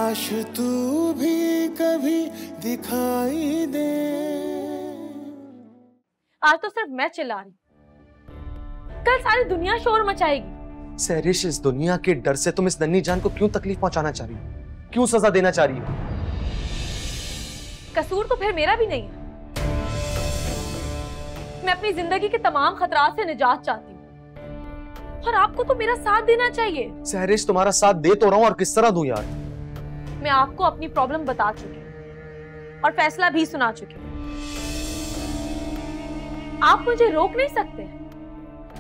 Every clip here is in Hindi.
काश तू भी कभी दिखाई दे। आज तो सिर्फ मैं चिल्ला रही, कल सारी दुनिया शोर मचाएगी। सहरिश, इस दुनिया के डर से तुम इस नन्ही जान को क्यों तकलीफ पहुंचाना चाह रही हो? क्यों सजा देना चाह रही हो? कसूर तो फिर मेरा भी नहीं है। मैं अपनी जिंदगी के तमाम खतरात से निजात चाहती हूँ और आपको तो मेरा साथ देना चाहिए। सहरिश, तुम्हारा साथ दे तो रहा हूँ, और किस तरह दूं यार? मैं आपको अपनी प्रॉब्लम बता चुकी हूँ और फैसला भी सुना चुकी हूँ। आप मुझे रोक नहीं सकते,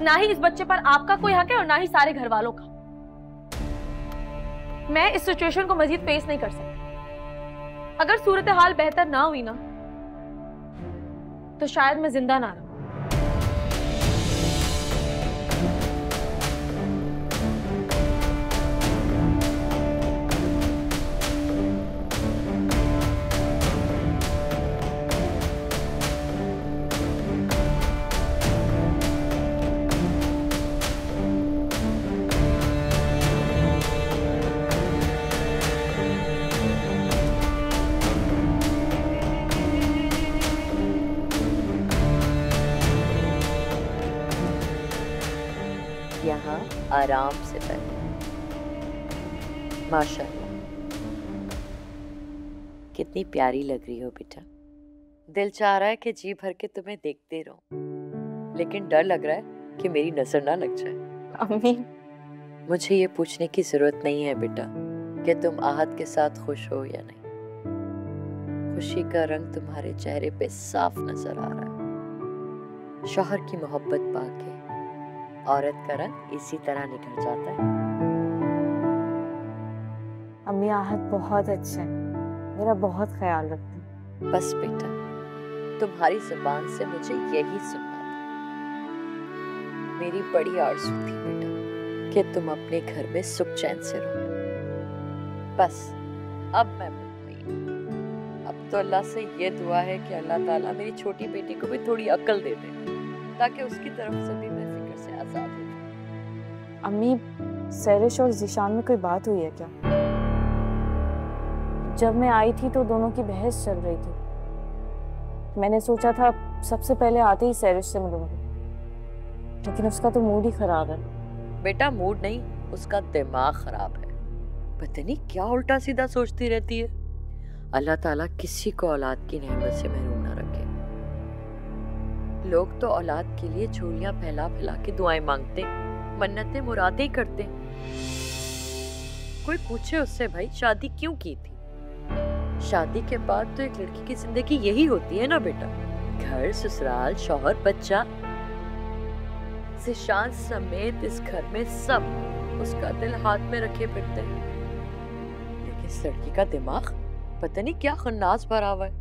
ना ही इस बच्चे पर आपका कोई हक है और ना ही सारे घर वालों का। मैं इस सिचुएशन को मजीद फेस नहीं कर सकती। अगर सूरत हाल बेहतर ना हुई ना तो शायद मैं जिंदा ना रहूं। यहाँ आराम से बैठो। माशाल्लाह, कितनी प्यारी लग रही हो बेटा। दिल चाह रहा है कि जी भर के तुम्हें देखते रहो, लेकिन डर लग रहा है कि मेरी नजर ना लग जाए। अम्मी, मुझे ये पूछने की जरूरत नहीं है बेटा कि तुम आहत के साथ खुश हो या नहीं। खुशी का रंग तुम्हारे चेहरे पे साफ नजर आ रहा है। शौहर की मोहब्बत पाके औरत का रंग इसी तरह निकल जाता है। अम्मी, आहत बहुत अच्छे हैं, मेरा बहुत ख्याल रखते हैं। बस बेटा, तुम्हारी जुबान से मुझे यही सुनना था। मेरी बड़ी आरज़ू थी बेटा कि तुम अपने घर में सुख चैन से रहो। बस अब मैं मुतमईन। अब तो अल्लाह से ये दुआ है कि अल्लाह ताला मेरी छोटी बेटी को भी थोड़ी अक्ल दे दे, ताकि उसकी तरफ से भी मैं फिक्र से आजाद हो जाऊं। अम्मी, सहरिश और ज़ीशान में कोई बात हुई है क्या? जब मैं आई थी तो दोनों की बहस चल रही थी। मैंने सोचा था सबसे पहले आते ही सहरिश से मिलूंगी, लेकिन उसका तो मूड ही खराब है। बेटा, मूड नहीं, उसका दिमाग खराब है। पता नहीं क्या उल्टा सीधा सोचती रहती है। अल्लाह ताला किसी को औलाद की नेमत से महरूम ना रखे। लोग तो औलाद के लिए झोलियां फैला फैला के दुआएं मांगते, मन्नतें मुरादें करते। कोई पूछे उससे, भाई शादी क्यों की थी? शादी के बाद तो एक लड़की की जिंदगी यही होती है ना बेटा, घर, ससुराल, शौहर, बच्चा। ज़ीशान समेत इस घर में सब उसका दिल हाथ में रखे फिरते हैं, लेकिन इस लड़की का दिमाग पता नहीं क्या खन्नास भरा हुआ है।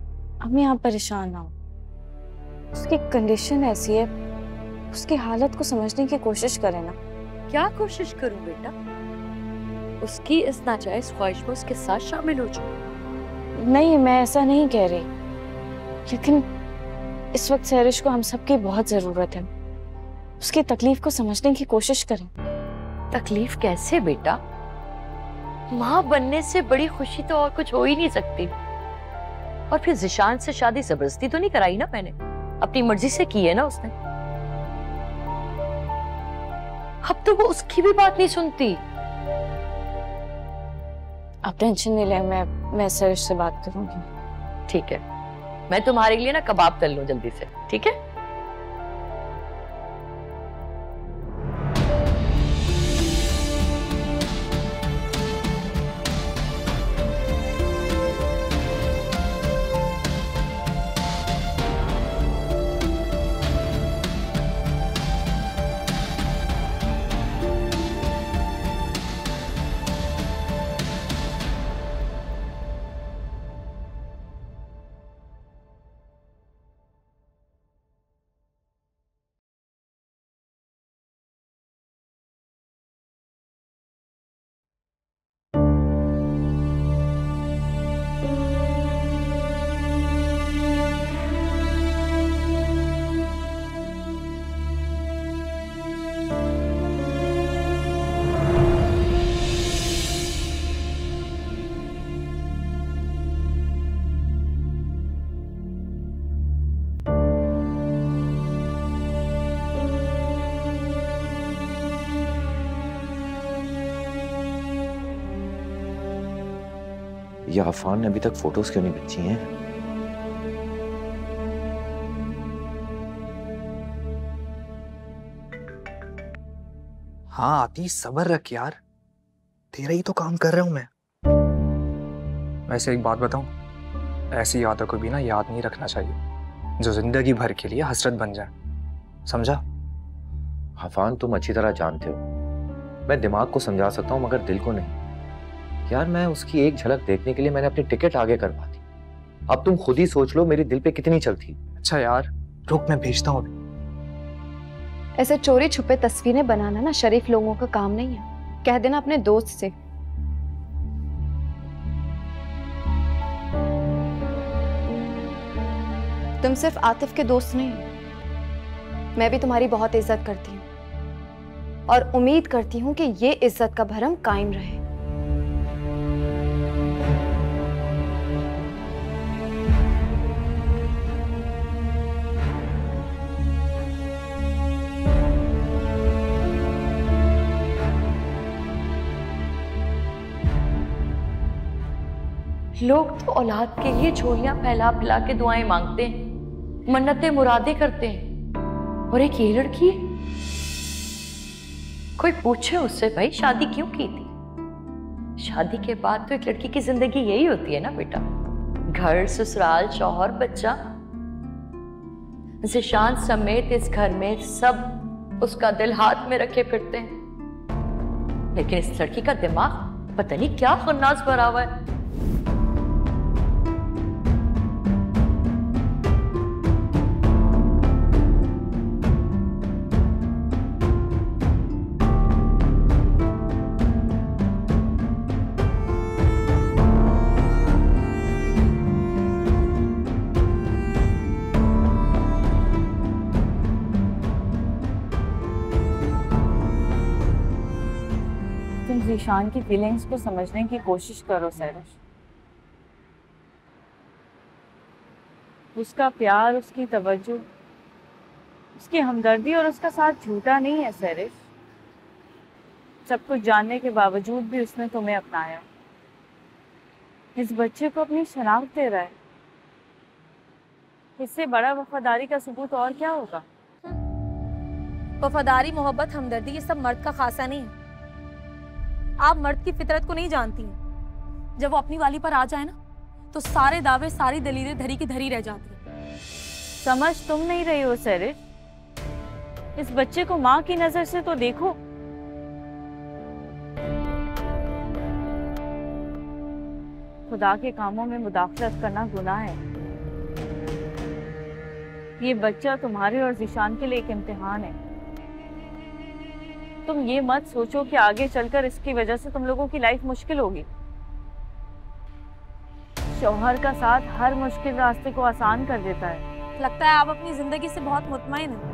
अम्मी, आप परेशान ना हो, उसकी कंडीशन ऐसी है, उसकी हालत को समझने की कोशिश करें ना। क्या कोशिश करूं बेटा? उसकी इस नाजायज ख्वाहिश में उसके साथ शामिल हो जाऊं? नहीं, मैं ऐसा नहीं कह रही, लेकिन इस वक्त सहरिश को हम सबकी बहुत जरूरत है। उसकी तकलीफ को समझने की कोशिश करें। तकलीफ कैसे बेटा? माँ बनने से बड़ी खुशी तो और कुछ हो ही नहीं सकती। और फिर ज़ीशान से शादी जबरदस्ती तो नहीं कराई ना मैंने, अपनी मर्जी से की है ना उसने। अब तो वो उसकी भी बात नहीं सुनती। आप टेंशन नहीं लें, मैं सहरिश से बात करूंगी। ठीक है, मैं तुम्हारे लिए ना कबाब तल लूं जल्दी से, ठीक है? ये अफान ने अभी तक फोटोज क्यों नहीं भेजी हैं? हाँ आती, सब्र रख यार, तेरा ही तो काम कर रहा हूं मैं। वैसे एक बात बताऊं, ऐसी यादों को भी ना याद नहीं रखना चाहिए जो जिंदगी भर के लिए हसरत बन जाए, समझा? अफान तुम अच्छी तरह जानते हो, मैं दिमाग को समझा सकता हूँ मगर दिल को नहीं। यार मैं उसकी एक झलक देखने के लिए मैंने अपनी टिकट आगे करवा दी। अब तुम खुद ही सोच लो मेरी दिल पे कितनी चलती। अच्छा यार रुक, मैं भेजता हूँ अभी। ऐसे चोरी छुपे तस्वीरें बनाना ना शरीफ लोगों का काम नहीं है। कह देना अपने दोस्त से। तुम सिर्फ आतिफ के दोस्त नहीं हो, मैं भी तुम्हारी बहुत इज्जत करती हूँ और उम्मीद करती हूँ कि ये इज्जत का भरम कायम रहे। लोग तो औलाद के लिए झोलियां फैला फैला के दुआएं मांगते हैं, मन्नतें मुरादे करते हैं, और एक ये लड़की है, कोई पूछे उससे भाई शादी क्यों की थी? शादी के बाद तो एक लड़की की जिंदगी यही होती है ना बेटा, घर, ससुराल, शौहर, बच्चा। ज़िशान समेत इस घर में सब उसका दिल हाथ में रखे फिरते हैं, लेकिन इस लड़की का दिमाग पता नहीं क्या खुन्नास भरा हुआ है। ज़ीशान की फीलिंग्स को समझने की कोशिश करो सैरिश। उसका प्यार, उसकी तवज्जो, उसकी हमदर्दी और उसका साथ झूठा नहीं है सैरिश। सब कुछ जानने के बावजूद भी उसने तुम्हें अपनाया। इस बच्चे को अपनी शनाख्त दे रहा है, इससे बड़ा वफादारी का सबूत और क्या होगा? वफादारी, मोहब्बत, हमदर्दी ये सब मर्द का खासा नहीं है। आप मर्द की फितरत को नहीं जानती हैं। जब वो अपनी वाली पर आ जाए ना, तो सारे दावे, सारी दलीलें धरी की धरी रह जाती हैं। समझ तुम नहीं रही हो सैरिश, इस बच्चे को माँ की नजर से तो देखो। खुदा के कामों में मुदाखलत करना गुनाह है। ये बच्चा तुम्हारे और ज़ीशान के लिए एक इम्तिहान है। तुम ये मत सोचो कि आगे चलकर इसकी वजह से तुम लोगों की लाइफ मुश्किल होगी। शौहर का साथ हर मुश्किल रास्ते को आसान कर देता है। लगता है आप अपनी जिंदगी से बहुत मुतमईन हैं।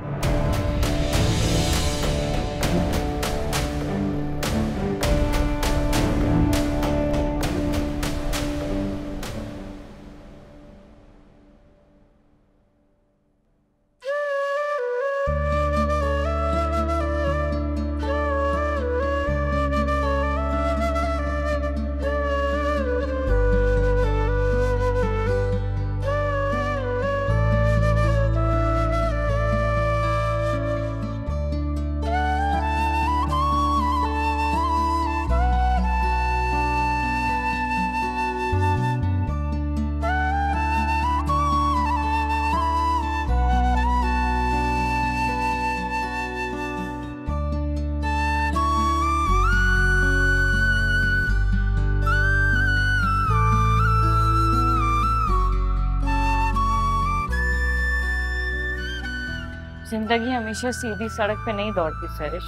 जिंदगी हमेशा सीधी सड़क पे नहीं दौड़ती सैरिश,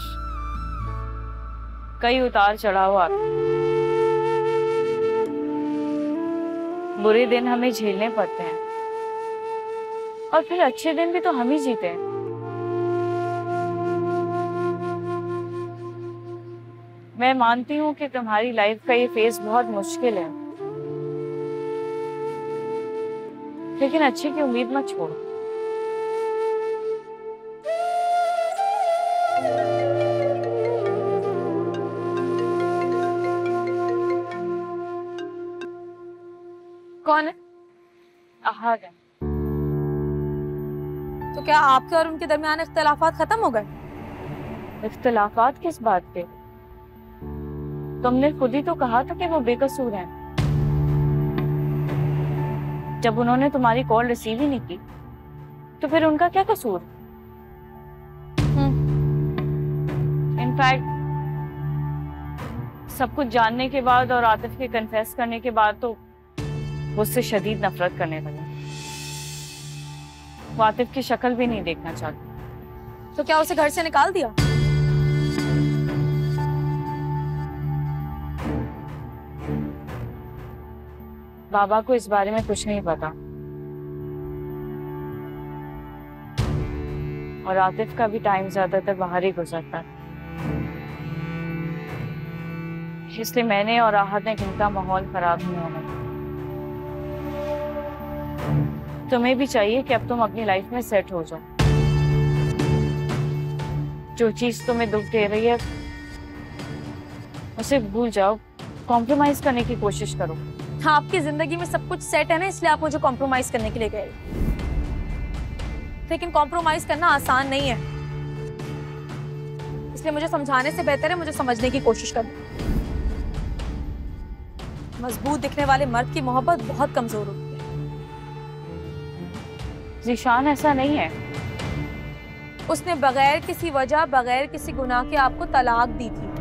कई उतार चढ़ाव आते। बुरे दिन हमें झेलने पड़ते हैं और फिर अच्छे दिन भी तो हम ही जीते हैं। मैं मानती हूँ कि तुम्हारी लाइफ का ये फेज बहुत मुश्किल है, लेकिन अच्छे की उम्मीद मत छोड़ो। भाग गए। तो क्या आपके और उनके दरमियान इख्तिलाफात खत्म हो गए? इख्तिलाफात किस बात पे? तुमने खुद ही तो कहा था कि वो बेकसूर हैं। जब उन्होंने तुम्हारी कॉल रिसीव ही नहीं की तो फिर उनका क्या कसूर? इनफैक्ट सब कुछ जानने के बाद और आतिफ के कन्फेस करने के बाद तो उससे शदीद नफरत करने लगे। वो आतिफ की शक्ल भी नहीं देखना चाहती। तो क्या उसे घर से निकाल दिया? बाबा को इस बारे में कुछ नहीं पता और आतिफ का भी टाइम ज्यादातर बाहर ही गुजरता है, इसलिए मैंने और राहत ने घर का माहौल खराब नहीं होने दिया। तुम्हें भी चाहिए कि अब तुम अपनी लाइफ में सेट हो जाओ। जो चीज तुम्हें दुख दे रही है उसे भूल जाओ, कॉम्प्रोमाइज करने की कोशिश करो। हाँ, आपकी जिंदगी में सब कुछ सेट है ना, इसलिए आप मुझे कॉम्प्रोमाइज करने के लिए गए। लेकिन कॉम्प्रोमाइज करना आसान नहीं है, इसलिए मुझे समझाने से बेहतर है मुझे समझने की कोशिश करना। मजबूत दिखने वाले मर्द की मोहब्बत बहुत कमजोर होती है। ज़ीशान, ऐसा नहीं है। उसने बगैर किसी वजह, बगैर किसी गुनाह के आपको तलाक दी थी।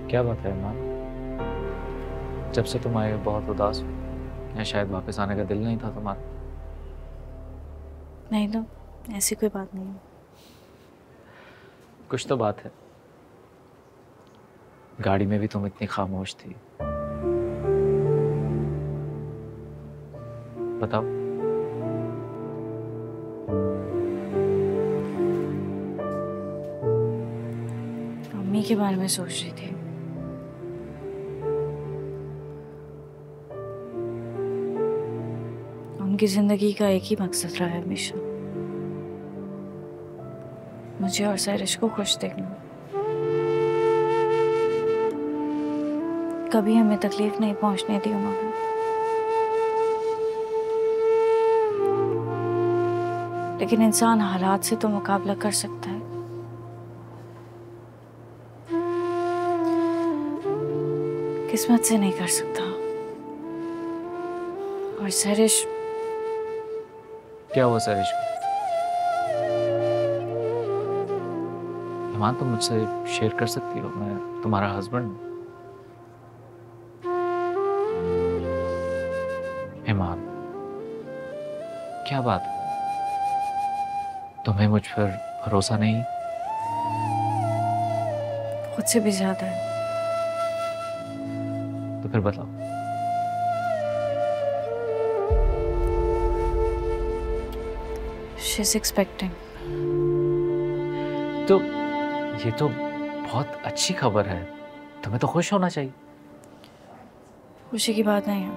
क्या बात है माँ? जब से तुम आए बहुत उदास हो, या शायद वापस आने का दिल नहीं था तुम्हारा? नहीं तो ऐसी कोई बात नहीं है। कुछ तो बात है। गाड़ी में भी तुम इतनी खामोश थी। बताओ। अम्मी के बारे में सोच रही थी। उनकी जिंदगी का एक ही मकसद रहा है हमेशा, मुझे और सैरिश को खुश देखना। कभी हमें तकलीफ नहीं पहुंचने दी उन्होंने। लेकिन इंसान हालात से तो मुकाबला कर सकता है। किस्मत से नहीं कर सकता। और सैरिश, क्या हुआ सैरिश को? ईमान, तुम मुझसे शेयर कर सकती हो, मैं तुम्हारा हस्बैंड हूं। ईमान, क्या बात है? तुम्हें मुझ पर भरोसा नहीं? खुद से भी ज्यादा है। तो फिर बताओ। She's expecting. तो ये तो बहुत अच्छी खबर है, तुम्हें तो खुश होना चाहिए। खुशी की बात नहीं है।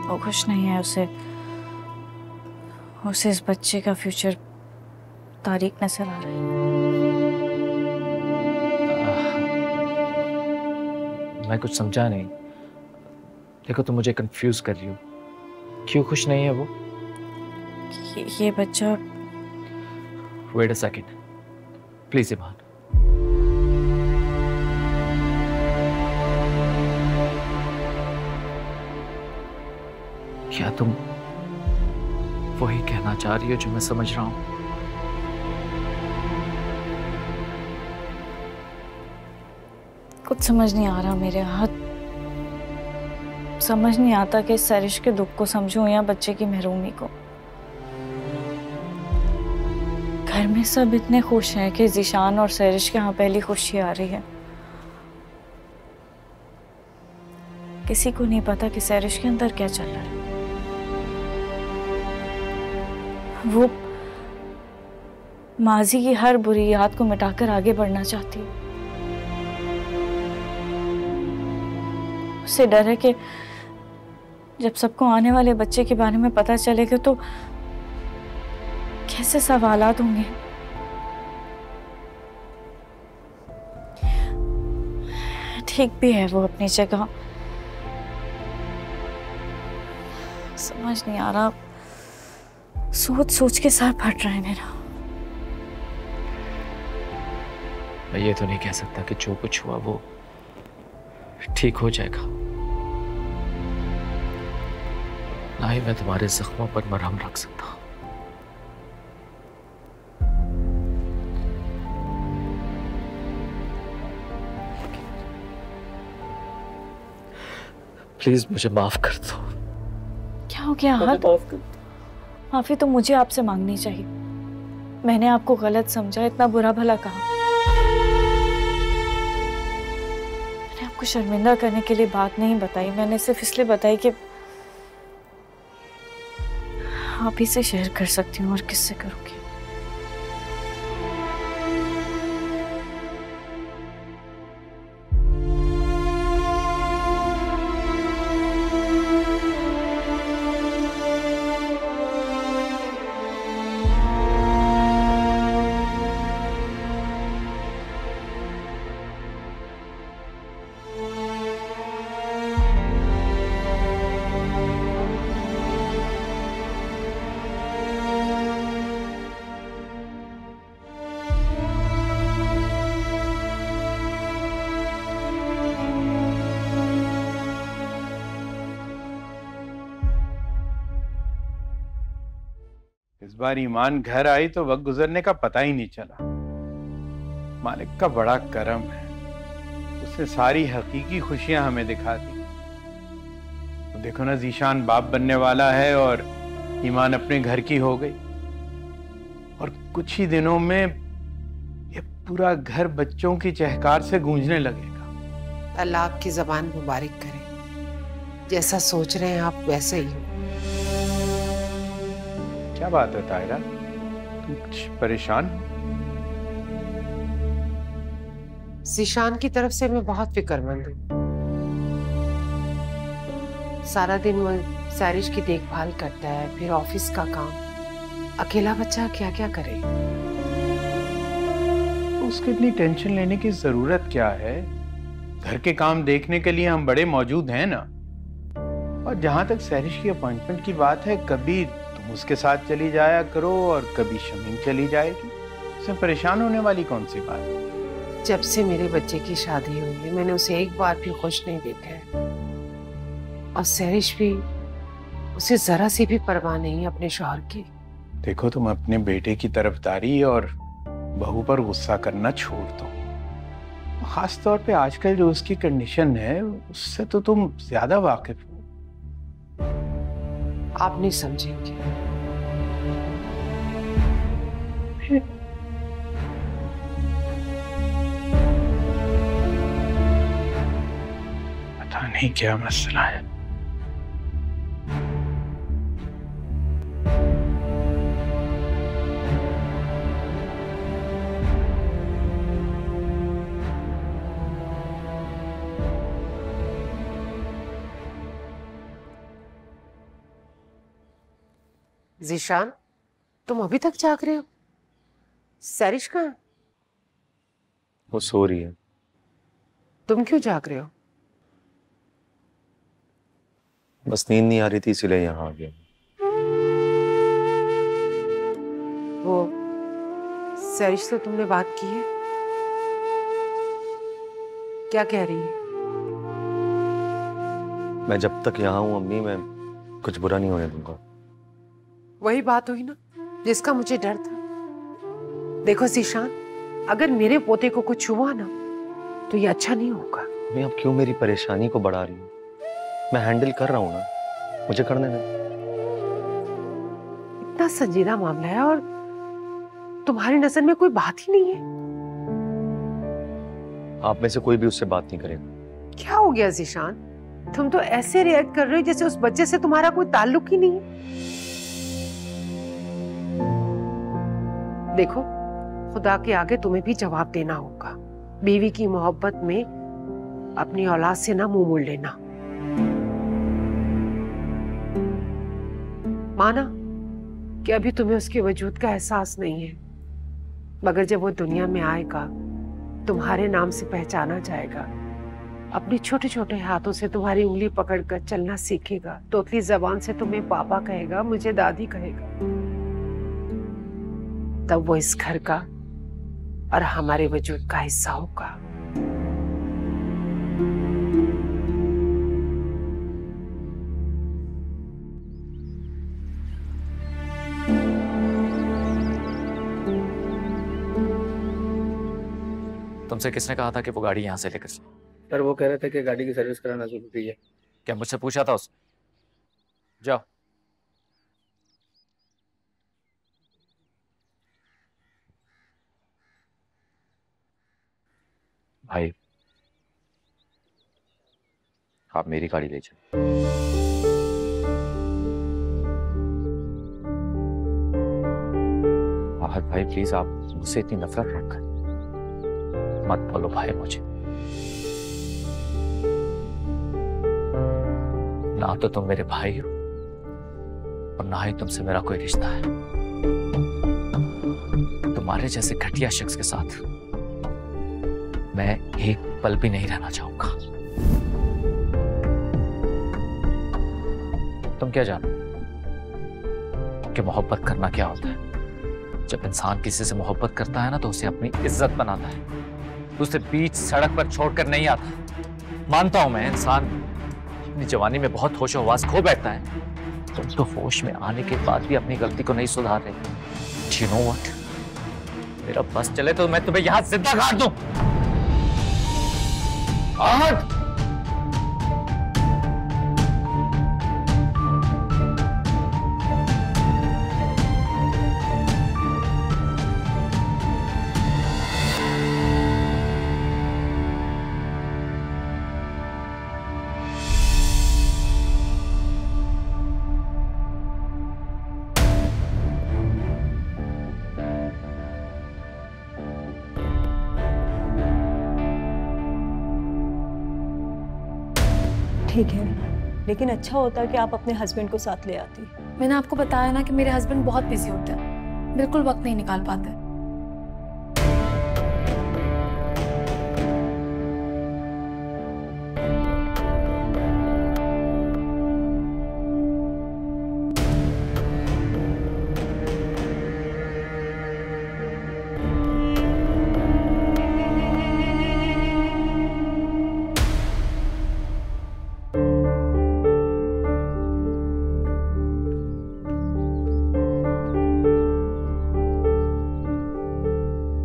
वो खुश नहीं है, उसे इस बच्चे का फ्यूचर तारीक नजर आ रहा है। मैं कुछ समझा नहीं। देखो, तुम मुझे कंफ्यूज कर रही हो। क्यों खुश नहीं है वो? ये बच्चा वेट अ सेकेंड प्लीज ईमान। क्या तुम वही कहना चाह रही हो जो मैं समझ रहा हूं? कुछ समझ नहीं आ रहा मेरे हाथ। समझ नहीं आता कि सरिश के दुख को समझूं या बच्चे की महरूमी को। घर में सब इतने खुश हैं कि ज़ीशान और सरिश के यहाँ पहली खुशी आ रही है। किसी को नहीं पता कि सरिश के अंदर क्या चल रहा है। वो माजी की हर बुरी याद को मिटाकर आगे बढ़ना चाहती है। उसे डर है कि जब सबको आने वाले बच्चे के बारे में पता चलेगा तो कैसे सवालात होंगे। ठीक भी है वो अपनी जगह। समझ नहीं आ रहा, सोच सोच के सर फट रहा है मेरा। मैं ये तो नहीं कह सकता कि जो कुछ हुआ वो ठीक हो जाएगा, ना ही मैं तुम्हारे जख्मों पर मरहम रख सकता। प्लीज मुझे माफ कर दो। क्या हो गया? माफ कर दो। माफी तो मुझे आपसे मांगनी चाहिए। मैंने आपको गलत समझा, इतना बुरा भला कहा। मैंने आपको शर्मिंदा करने के लिए बात नहीं बताई। मैंने सिर्फ इसलिए बताई कि आप ही से शेयर कर सकती हूँ, और किससे करूँगी। इस बार ईमान घर आई तो वक्त गुजरने का पता ही नहीं चला। मालिक का बड़ा करम है, उसने सारी हकीकी खुशियां हमें दिखा दी। तो देखो ना, ज़ीशान बाप बनने वाला है और ईमान अपने घर की हो गई, और कुछ ही दिनों में ये पूरा घर बच्चों की चहकार से गूंजने लगेगा। अल्लाह आपकी जबान मुबारक करे। जैसा सोच रहे हैं आप वैसे ही हो। क्या बात है तायरा, तुम कुछ परेशान हो? ज़ीशान की तरफ से मैं बहुत फिक्रमंद हूँ। सारा दिन वो सैरिश की देखभाल करता है, फिर ऑफिस का काम। अकेला बच्चा क्या क्या करे। उसकी इतनी टेंशन लेने की जरूरत क्या है? घर के काम देखने के लिए हम बड़े मौजूद हैं ना। और जहां तक सैरिश की अपॉइंटमेंट की बात है, कभी तुम उसके साथ चली जाया करो और कभी शमीम चली जाएगी। उसमें परेशान होने वाली कौन सी बात है? जब से मेरे बच्चे की शादी हुई है, मैंने उसे एक बार भी खुश नहीं देखा है। और सैरिश भी, उसे जरा सी भी परवाह नहीं अपने शौहर की। देखो, तुम अपने बेटे की तरफदारी और बहू पर गुस्सा करना छोड़ दो। खास तौर पे आजकल जो उसकी कंडीशन है, उससे तो तुम ज्यादा वाकिफ हो। आप नहीं समझेंगे। पता नहीं क्या मसला है। ज़ीशान, तुम अभी तक जाग रहे हो? सैरिश कहाँ है? वो सो रही है। तुम क्यों जाग रहे हो? बस नींद नहीं आ रही थी, इसलिए यहाँ आ गया। वो सरिश से तुमने बात की है? क्या कह रही है? मैं जब तक यहाँ हूँ अम्मी, मैं कुछ बुरा नहीं होने दूंगा। वही बात हुई ना जिसका मुझे डर था। देखो ज़ीशान, अगर मेरे पोते को कुछ हुआ ना तो ये अच्छा नहीं होगा। अम्मी आप क्यों मेरी परेशानी को बढ़ा रही हो? मैं हैंडल कर रहा हूँ ना, मुझे करने दे। इतना संजीदा मामला है और तुम्हारी नजर में कोई बात ही नहीं है। आप में से कोई भी उससे बात नहीं करेगा। क्या हो गया ज़ीशान? तुम तो ऐसे रिएक्ट कर रहे हो जैसे उस बच्चे से तुम्हारा कोई ताल्लुक ही नहीं है। देखो, खुदा के आगे तुम्हें भी जवाब देना होगा। बीवी की मोहब्बत में अपनी औलाद से ना मुंह मोड़ लेना। माना कि अभी तुम्हें उसके वजूद का एहसास नहीं है, मगर जब वो दुनिया में आएगा, तुम्हारे नाम से पहचाना जाएगा, अपने छोटे छोटे हाथों से तुम्हारी उंगली पकड़कर चलना सीखेगा, तोतली जबान से तुम्हें पापा कहेगा, मुझे दादी कहेगा, तब वो इस घर का और हमारे वजूद का हिस्सा होगा। तुमसे किसने कहा था कि वो गाड़ी यहाँ से लेकर जाए? सर वो कह रहे थे कि गाड़ी की सर्विस कराना जरूरी है। क्या मुझसे पूछा था उसने? जाओ। भाई आप मेरी गाड़ी ले चलो। आहत भाई प्लीज आप मुझसे इतनी नफरत मत कर, मत बोलो भाई मुझे। ना तो तुम मेरे भाई हो और ना ही तुमसे मेरा कोई रिश्ता है। तुम्हारे जैसे घटिया शख्स के साथ मैं एक पल भी नहीं रहना चाहूंगा। तुम क्या जानते कि मोहब्बत करना क्या होता है? जब इंसान किसी से मोहब्बत करता है ना तो उसे अपनी इज्जत बनाता है, उसे बीच सड़क पर छोड़कर नहीं आता। मानता हूं मैं, इंसान अपनी जवानी में बहुत होश हवास खो बैठता है। तुम तो होश में आने के बाद भी अपनी गलती को नहीं सुधार रहे। You know what? मेरा बस चले तो मैं तुम्हें यहां जिंदा गाड़ दूं। आहत! ठीक है, लेकिन अच्छा होता कि आप अपने हस्बैंड को साथ ले आती। मैंने आपको बताया ना कि मेरे हस्बैंड बहुत बिजी होते हैं, बिल्कुल वक्त नहीं निकाल पाते।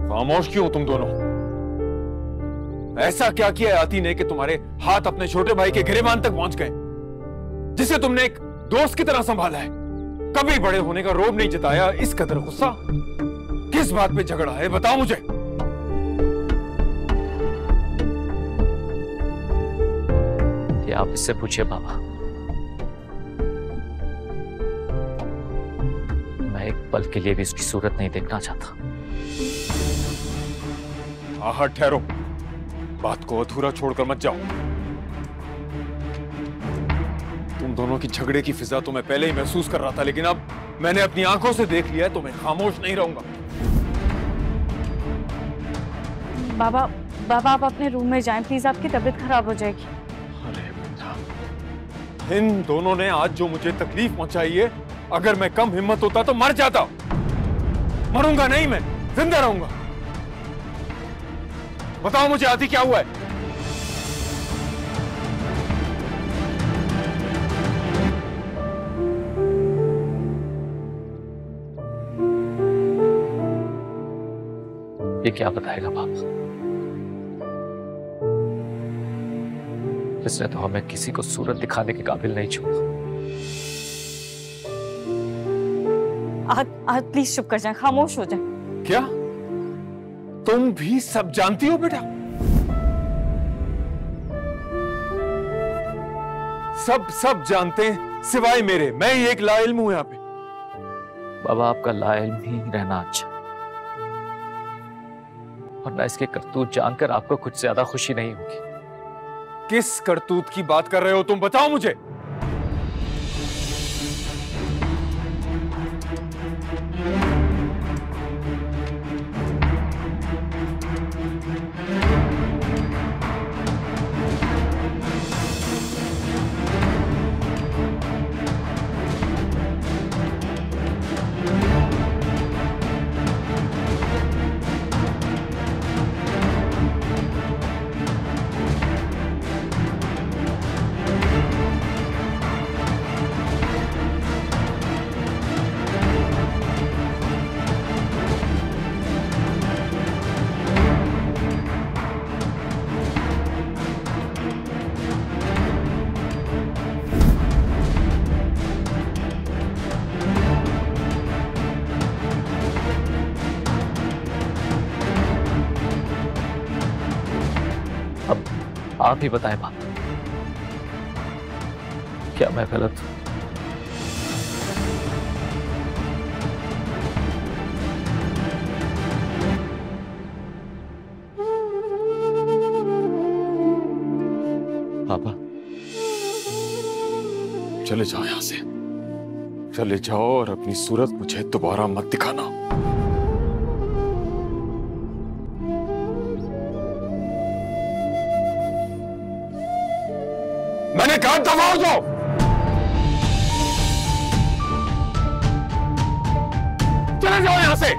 खामोश क्यों तुम दोनों? ऐसा क्या किया आती ने कि तुम्हारे हाथ अपने छोटे भाई के गिरेबान तक पहुंच गए, जिसे तुमने एक दोस्त की तरह संभाला है? कभी बड़े होने का रोब नहीं जताया, इस कदर गुस्सा किस बात पे झगड़ा है? बताओ मुझे। ये आप इससे पूछिए बाबा। मैं एक पल के लिए भी उसकी सूरत नहीं देखना चाहता। आहट, ठहरो, बात को अधूरा छोड़कर मत जाओ। तुम दोनों की झगड़े की फिजा तो मैं पहले ही महसूस कर रहा था, लेकिन अब मैंने अपनी आंखों से देख लिया है तो मैं खामोश नहीं रहूंगा। बाबा, बाबा आप अपने रूम में जाएं प्लीज, आपकी तबीयत खराब हो जाएगी। अरे बेटा, इन दोनों ने आज जो मुझे तकलीफ पहुंचाई है, अगर मैं कम हिम्मत होता तो मर जाता। मरूंगा नहीं मैं। जिंदा रहूंगा। बताओ मुझे आदि क्या हुआ है? ये क्या बताएगा बाप? इसने तो हमें किसी को सूरत दिखाने के काबिल नहीं छोड़ा। आज प्लीज चुप कर जाए, खामोश हो जाए। क्या तुम भी सब जानती हो बेटा? सब जानते हैं सिवाय मेरे। मैं ही एक लाइल्म हूं यहाँ पे। बाबा आपका लाइल्म ही रहना अच्छा, वरना इसके करतूत जानकर आपको कुछ ज्यादा खुशी नहीं होगी। किस करतूत की बात कर रहे हो तुम? बताओ मुझे। आप ही बताएं बाप, क्या मैं गलत हूं? पापा चले जाओ यहां से, चले जाओ और अपनी सूरत मुझे दोबारा मत दिखाना। मैंने कहा दफा हो जाओ। चले जाओ यहां से।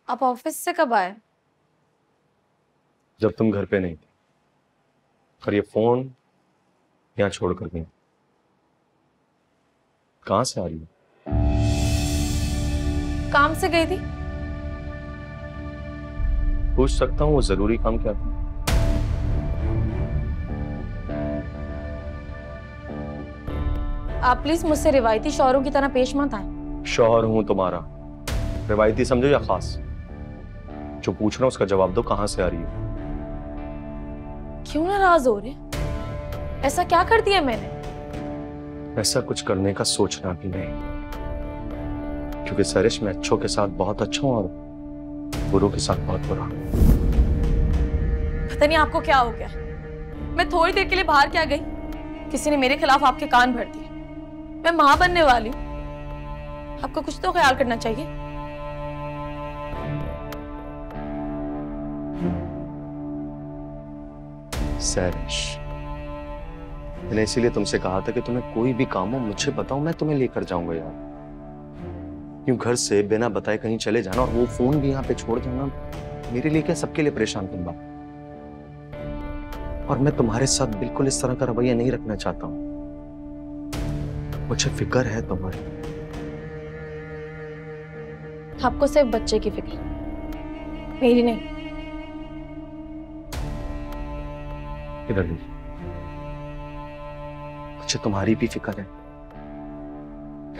आप ऑफिस से कब आए? जब तुम घर पे नहीं थी, और ये फोन यहाँ छोड़कर गई। कहां से आ रही हो? काम से गई थी। पूछ सकता हूँ वो जरूरी काम क्या था? आप प्लीज मुझसे रिवायती शौहरों की तरह पेश मत आए। शौहर हूं तुम्हारा, रिवायती समझो या खास? जो पूछ रहा हूं उसका जवाब दो, कहां से आ रही हो? क्यों नाराज हो रहे? ऐसा क्या कर दिया मैंने? ऐसा कुछ करने का सोचना भी नहीं, क्योंकि सरिश मैं अच्छों के साथ बहुत अच्छा हूं और बुरों के साथ बहुत बुरा। पता नहीं आपको क्या हो गया। मैं थोड़ी देर के लिए बाहर क्या गई, किसी ने मेरे खिलाफ आपके कान भर दिए। मैं मां बनने वाली हूं, आपको कुछ तो ख्याल करना चाहिए। सरिश, मैंने इसीलिए तुमसे कहा था कि तुम्हें कोई भी काम हो मुझे बताओ, मैं तुम्हें लेकर जाऊंगा यार। यूं घर से बिना बताए कहीं चले जाना और वो फोन भी यहाँ पे छोड़ जाना, मेरे लिए क्या सबके लिए परेशान तुम बात। और मैं तुम्हारे साथ बिल्कुल इस तरह का रवैया नहीं रखना चाहता हूं। मुझे फिक्र है तुम्हारी। आपको सिर्फ बच्चे की फिक्र, मेरी नहीं। इधर नहीं, मुझे तुम्हारी भी फिक्र है।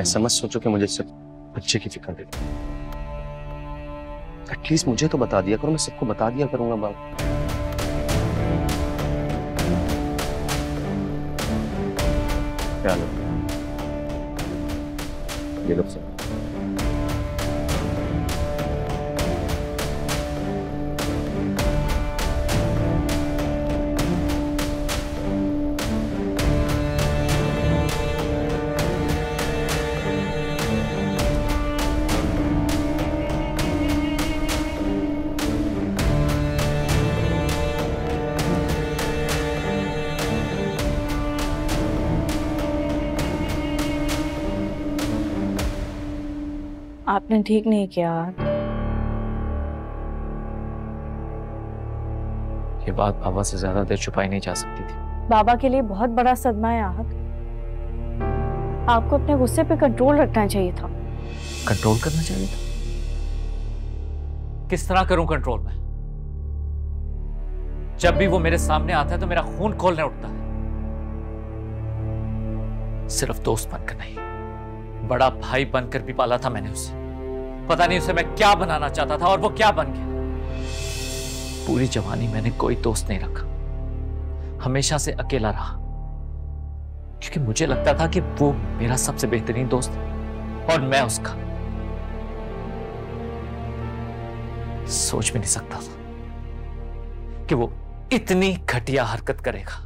ऐसा मत सोचो कि मुझे सिर्फ बच्चे की फिक्र है। एटलीस्ट मुझे तो बता दिया करो, मैं सबको बता दिया करूंगा बात। क्या लो, ये लो सब। आपने ठीक नहीं किया। ये बात बाबा से ज्यादा देर छुपाई नहीं जा सकती थी। बाबा के लिए बहुत बड़ा सदमा है आहत। आपको अपने गुस्से पे कंट्रोल रखना चाहिए था। कंट्रोल करना चाहिए था? किस तरह करूं कंट्रोल में? जब भी वो मेरे सामने आता है तो मेरा खून खौलने उठता है। सिर्फ दोस्त बनकर नहीं, बड़ा भाई बनकर भी पाला था मैंने उसे। पता नहीं उसे मैं क्या बनाना चाहता था और वो क्या बन गया। पूरी जवानी मैंने कोई दोस्त नहीं रखा, हमेशा से अकेला रहा, क्योंकि मुझे लगता था कि वो मेरा सबसे बेहतरीन दोस्त है और मैं उसका। सोच भी नहीं सकता था कि वो इतनी घटिया हरकत करेगा।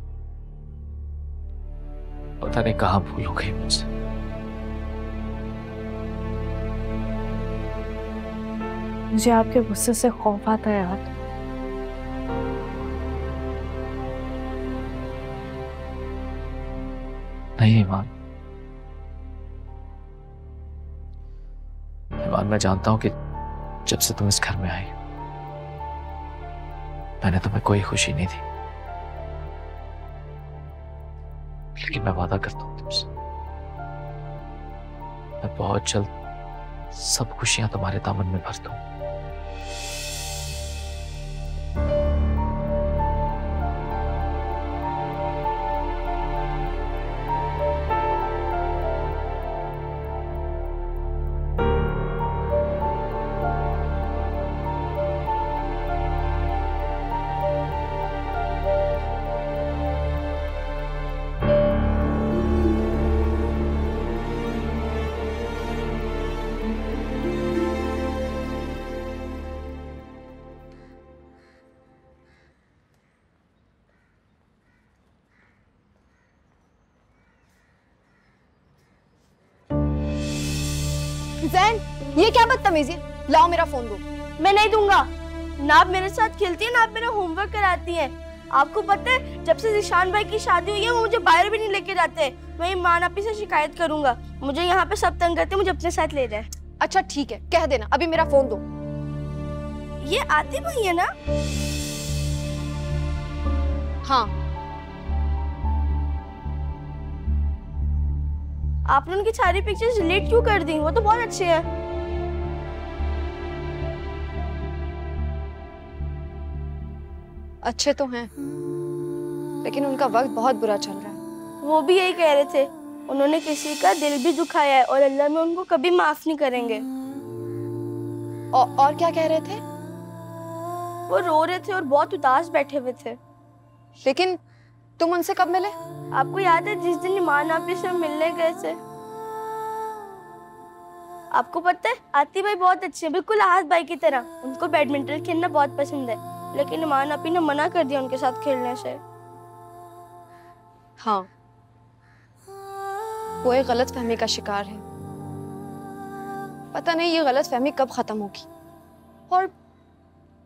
पता नहीं कहां भूल हो गई मुझसे। मुझे आपके गुस्से से खौफ आता है यार। नहीं ईमान, मैं जानता हूं कि जब से तुम इस घर में आई मैंने तुम्हें कोई खुशी नहीं दी, लेकिन मैं वादा करता हूं तुमसे, मैं बहुत जल्द सब खुशियां तुम्हारे दामन में भर दूं। जैन, ये क्या बदतमीजी? लाओ मेरा फोन दो। मैं नहीं दूंगा। ना आप मेरे साथ खेलती है ना आप मेरा होमवर्क कराती हैं। आपको पता है जब से जिशान भाई की शादी हुई है वो मुझे बाहर भी नहीं लेके जाते। मैं ईमान आपी से शिकायत करूंगा। मुझे यहाँ पे सब तंग करते, मुझे अपने साथ ले जाए। अच्छा ठीक है, कह देना अभी मेरा फोन दो। ये आती भाई है ना? हाँ। आपने उनकी सारी पिक्चर्स डिलीट क्यों कर दी? वो तो बहुत अच्छे हैं। अच्छे तो हैं, लेकिन उनका वक्त बहुत बुरा चल रहा है। वो भी यही कह रहे थे, उन्होंने किसी का दिल भी दुखाया है और अल्लाह में उनको कभी माफ नहीं करेंगे। और क्या कह रहे थे? वो रो रहे थे और बहुत उदास बैठे हुए थे। लेकिन तुम उनसे कब मिले? आपको याद है जिस दिन ईमान आपी से मिलने गए थे? आपको पता है आती भाई बहुत अच्छे हैं, बिल्कुल आहत भाई की तरह। उनको बैडमिंटन खेलना बहुत पसंद है, लेकिन ईमान आपी ने मना कर दिया उनके साथ खेलने से। हाँ, वो एक गलत फहमी का शिकार है। पता नहीं ये गलत फहमी कब खत्म होगी और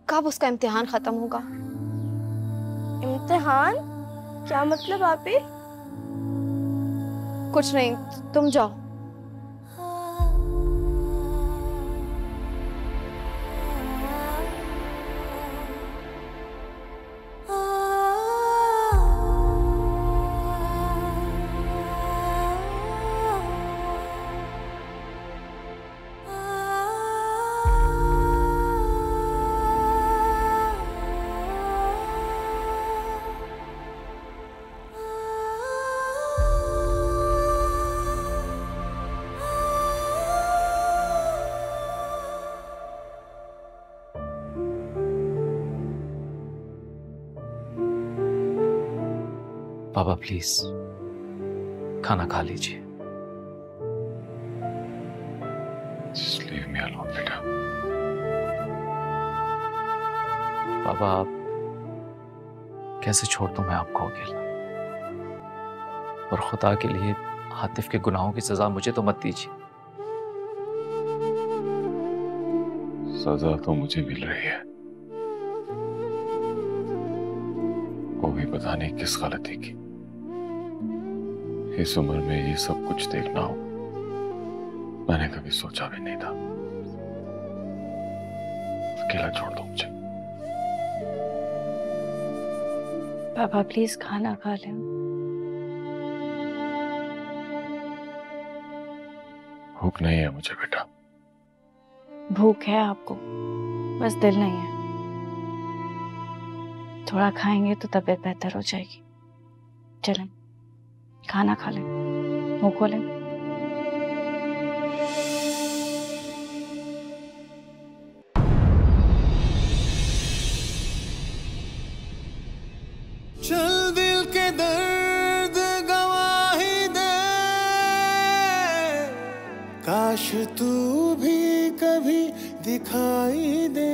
कब उसका इम्तिहान खत्म होगा। इम्तिहान? क्या मतलब आपी? कुछ नहीं, तुम जाओ। पापा प्लीज खाना खा लीजिए। Just leave me alone, बेटा। पापा आप कैसे छोड़ दूं मैं आपको अकेला? और खुदा के लिए आतिफ के गुनाहों की सजा मुझे तो मत दीजिए। सजा तो मुझे मिल रही है, वो भी पता नहीं किस गलती की। इस उम्र में ये सब कुछ देखना हो मैंने कभी सोचा भी नहीं था। अकेला छोड़ दो मुझे। पापा प्लीज खाना खा लें। भूख नहीं है मुझे बेटा। भूख है आपको, बस दिल नहीं है। थोड़ा खाएंगे तो तबीयत बेहतर हो जाएगी। चलें खाना खा लें, मुंह खोलें। चल दिल के दर्द गवाही दे, काश तू भी कभी दिखाई दे।